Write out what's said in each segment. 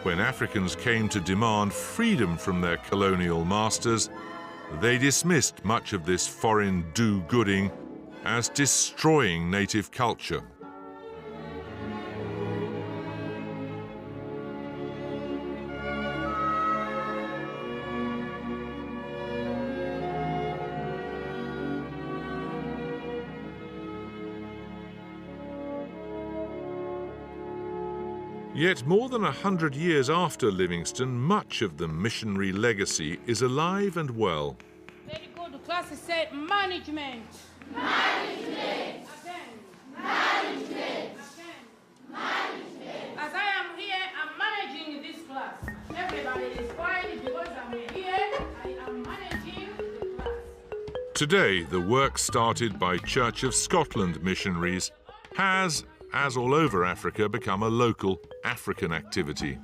When Africans came to demand freedom from their colonial masters, they dismissed much of this foreign do-gooding as destroying native culture. Yet more than 100 years after Livingstone, much of the missionary legacy is alive and well. Very good. Class said management. Management. Again. Management. Again. Management. As I am here, I'm managing this class. Everybody is fine because I'm here. I am managing the class. Today, the work started by Church of Scotland missionaries has, as all over Africa, become a local African activity.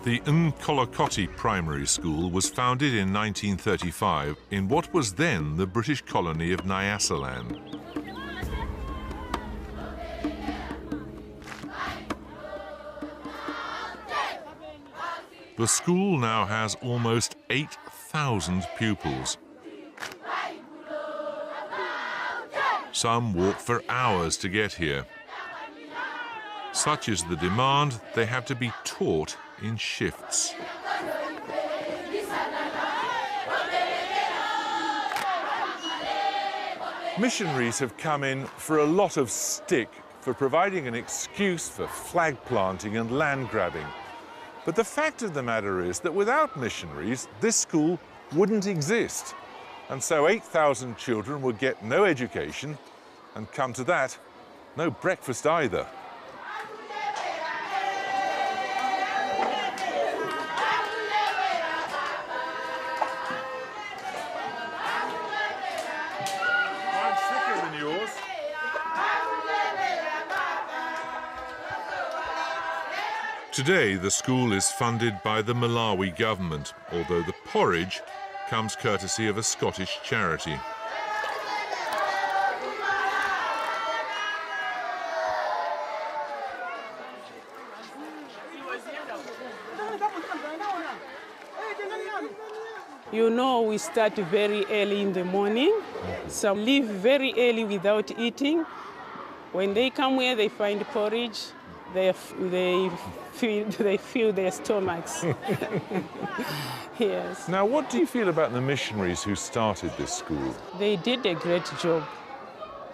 The Nkolokoti Primary School was founded in 1935 in what was then the British colony of Nyasaland. The school now has almost 8,000 pupils. Some walk for hours to get here. Such is the demand, they have to be taught in shifts. Missionaries have come in for a lot of stick for providing an excuse for flag planting and land grabbing. But the fact of the matter is that without missionaries, this school wouldn't exist. And so 8,000 children would get no education, and come to that, no breakfast either. Mine's thicker than yours. Today, the school is funded by the Malawi government, although the porridge comes courtesy of a Scottish charity. You know, we start very early in the morning. Some leave very early without eating. When they come here, they find porridge. They fill their stomachs. Yes. Now, what do you feel about the missionaries who started this school? They did a great job,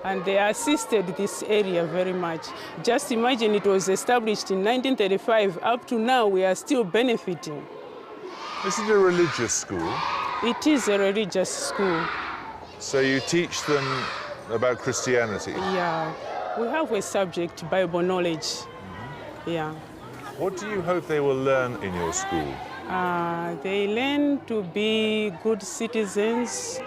and they assisted this area very much. Just imagine, it was established in 1935. Up to now, we are still benefiting. Is it a religious school? It is a religious school. So you teach them about Christianity? Yeah. We have a subject, Bible knowledge. Yeah. What do you hope they will learn in your school? They learn to be good citizens.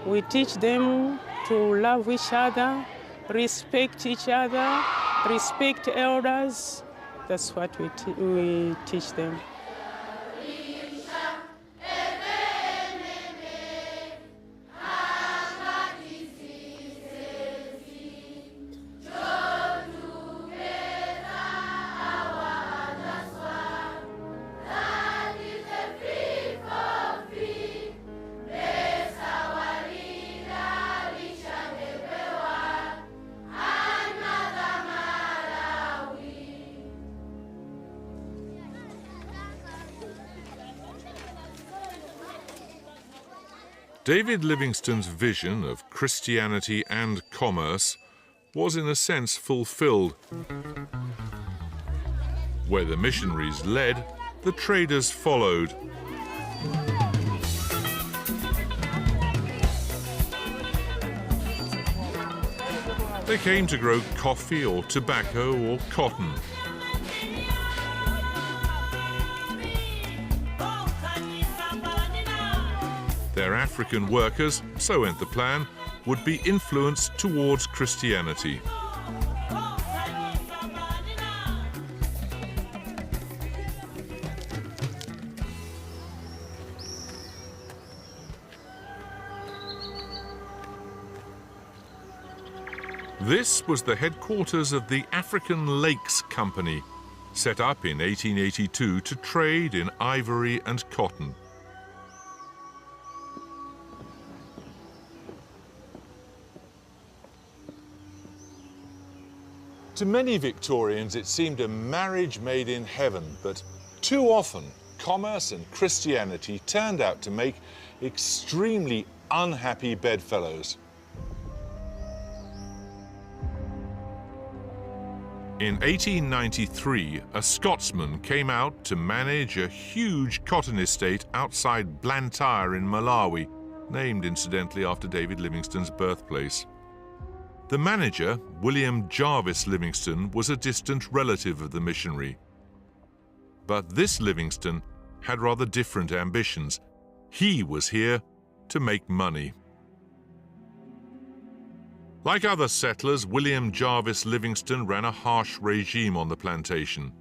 We teach them to love each other, respect each other, respect elders. That's what we teach them. David Livingstone's vision of Christianity and commerce was in a sense fulfilled. Where the missionaries led, the traders followed. They came to grow coffee or tobacco or cotton. Their African workers, so went the plan, would be influenced towards Christianity. This was the headquarters of the African Lakes Company, set up in 1882 to trade in ivory and cotton. To many Victorians, it seemed a marriage made in heaven, but too often, commerce and Christianity turned out to make extremely unhappy bedfellows. In 1893, a Scotsman came out to manage a huge cotton estate outside Blantyre in Malawi, named incidentally after David Livingstone's birthplace. The manager, William Jarvis Livingstone, was a distant relative of the missionary. But this Livingstone had rather different ambitions. He was here to make money. Like other settlers, William Jarvis Livingstone ran a harsh regime on the plantation.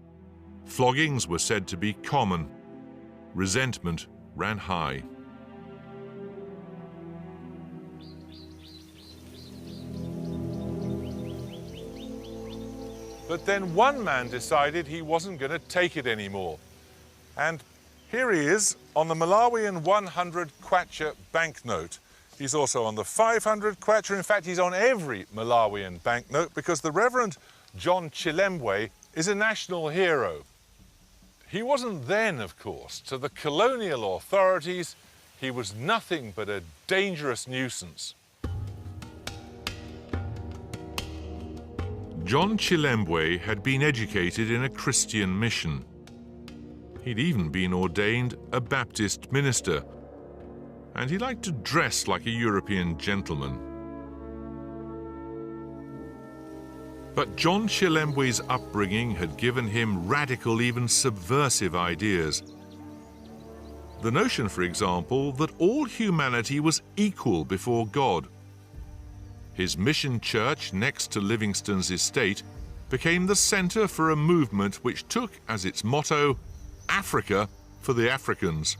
Floggings were said to be common. Resentment ran high. But then one man decided he wasn't going to take it anymore. And here he is on the Malawian 100 kwacha banknote. He's also on the 500 kwacha. In fact, he's on every Malawian banknote because the Reverend John Chilembwe is a national hero. He wasn't then, of course. To the colonial authorities, he was nothing but a dangerous nuisance. John Chilembwe had been educated in a Christian mission. He'd even been ordained a Baptist minister, and he liked to dress like a European gentleman. But John Chilembwe's upbringing had given him radical, even subversive ideas. The notion, for example, that all humanity was equal before God. His mission church next to Livingstone's estate became the center for a movement which took as its motto, Africa for the Africans.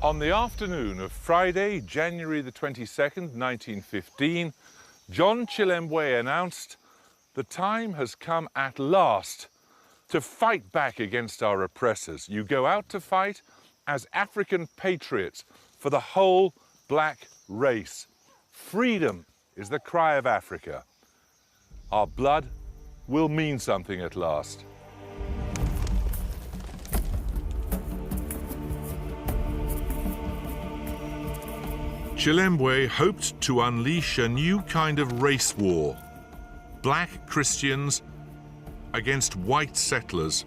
On the afternoon of Friday, January the 22nd, 1915, John Chilembwe announced, "The time has come at last to fight back against our oppressors. You go out to fight as African patriots for the whole black race. Freedom is the cry of Africa. Our blood will mean something at last." Chilembwe hoped to unleash a new kind of race war. Black Christians against white settlers.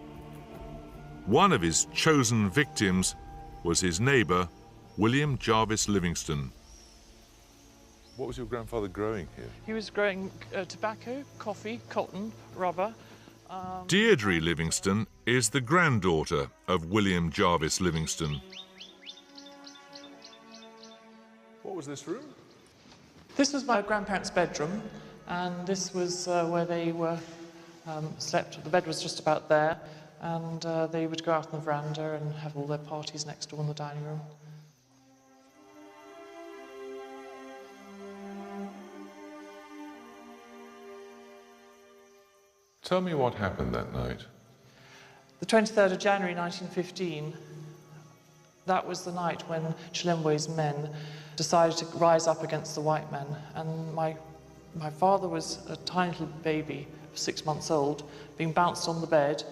One of his chosen victims was his neighbor, William Jarvis Livingstone. What was your grandfather growing here? He was growing tobacco, coffee, cotton, rubber. Deirdre Livingstone is the granddaughter of William Jarvis Livingstone. What was this room? This was my grandparents' bedroom, and this was where they were slept. The bed was just about there, and they would go out on the veranda and have all their parties next door in the dining room. Tell me what happened that night. The 23rd of January 1915, that was the night when Chilembwe's men decided to rise up against the white men. And my father was a tiny little baby, 6 months old, being bounced on the bed.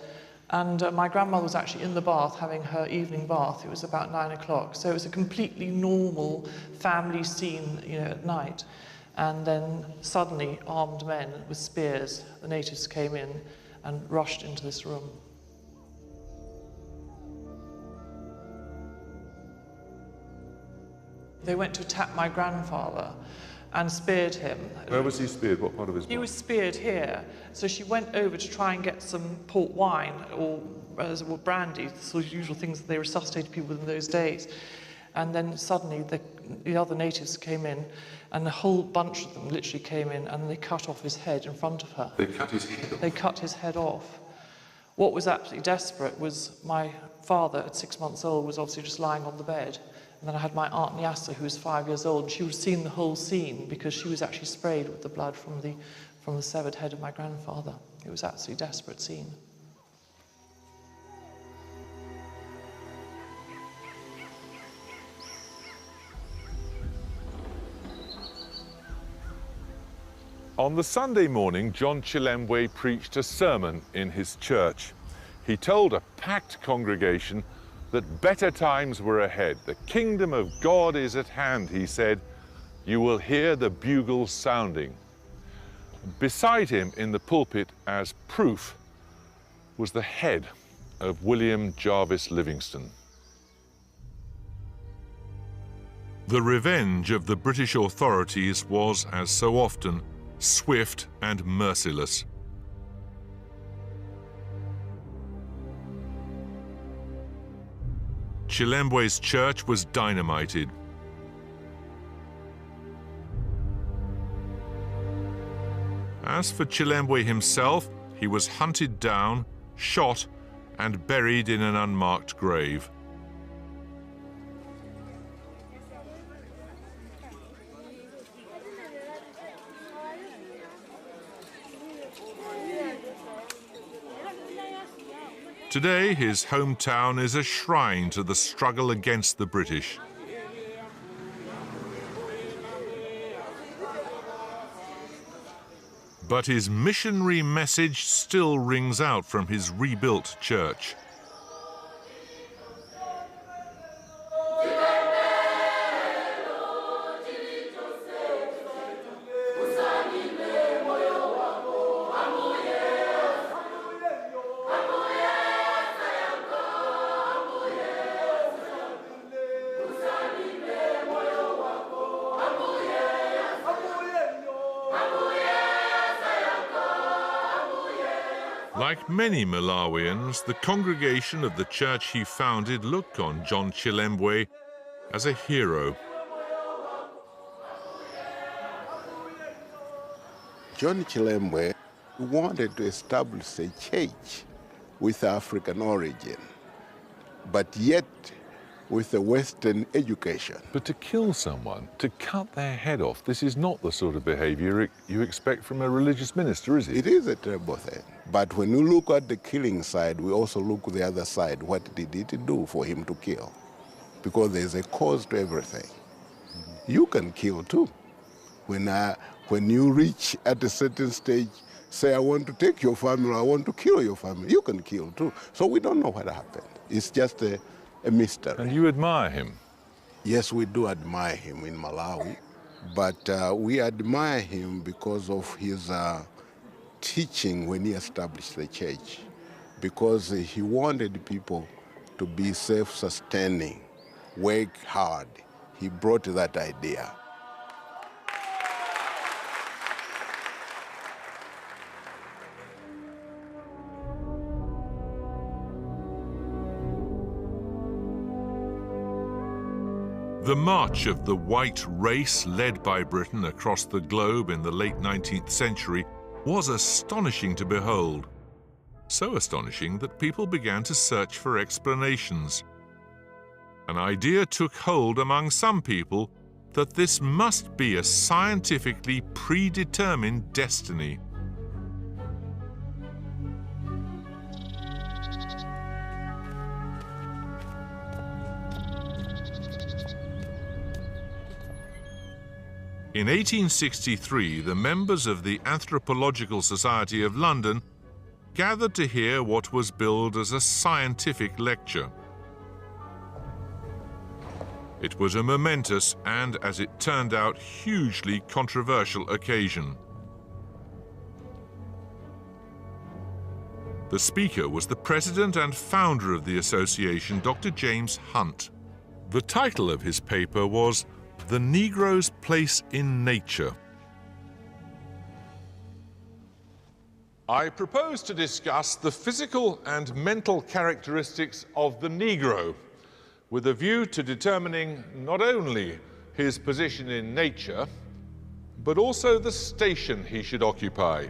And my grandmother was actually in the bath having her evening bath. It was about 9 o'clock. So it was a completely normal family scene, at night. And then suddenly armed men with spears, the natives came in and rushed into this room. They went to attack my grandfather and speared him. Where was he speared? What part of his body? He was speared here. So she went over to try and get some port wine or brandy, the sort of usual things that they resuscitated people with in those days. And then suddenly the other natives came in, and a whole bunch of them literally came in, and they cut off his head in front of her. They cut his head off? They cut his head off. What was absolutely desperate was my father, at 6 months old, was obviously just lying on the bed, And then I had my Aunt Nyasa, who was 5 years old, and she would have seen the whole scene because she was actually sprayed with the blood from the severed head of my grandfather. It was an absolutely desperate scene. On the Sunday morning, John Chilembwe preached a sermon in his church. He told a packed congregation that better times were ahead. The kingdom of God is at hand, he said. You will hear the bugles sounding. Beside him in the pulpit as proof was the head of William Jarvis Livingstone. The revenge of the British authorities was, as so often, swift and merciless. Chilembwe's church was dynamited. As for Chilembwe himself, he was hunted down, shot, and buried in an unmarked grave. Today, his hometown is a shrine to the struggle against the British. But his missionary message still rings out from his rebuilt church. Like many Malawians, the congregation of the church he founded looked on John Chilembwe as a hero. John Chilembwe wanted to establish a church with African origin, but yet with a Western education. But to kill someone, to cut their head off, this is not the sort of behavior you expect from a religious minister, is it? It is a terrible thing. But when you look at the killing side, we also look at the other side. What did it do for him to kill? Because there's a cause to everything. You can kill too. When you reach at a certain stage, say, I want to take your family, I want to kill your family, you can kill too. So we don't know what happened. It's just a mystery. And you admire him? Yes, we do admire him in Malawi, but we admire him because of his teaching when he established the church, because he wanted people to be self-sustaining, work hard. He brought that idea. The march of the white race led by Britain across the globe in the late 19th century was astonishing to behold. So astonishing that people began to search for explanations. An idea took hold among some people that this must be a scientifically predetermined destiny. In 1863, the members of the Anthropological Society of London gathered to hear what was billed as a scientific lecture. It was a momentous and, as it turned out, hugely controversial occasion. The speaker was the president and founder of the association, Dr. James Hunt. The title of his paper was The Negro's Place in Nature. I propose to discuss the physical and mental characteristics of the Negro, with a view to determining not only his position in nature, but also the station he should occupy.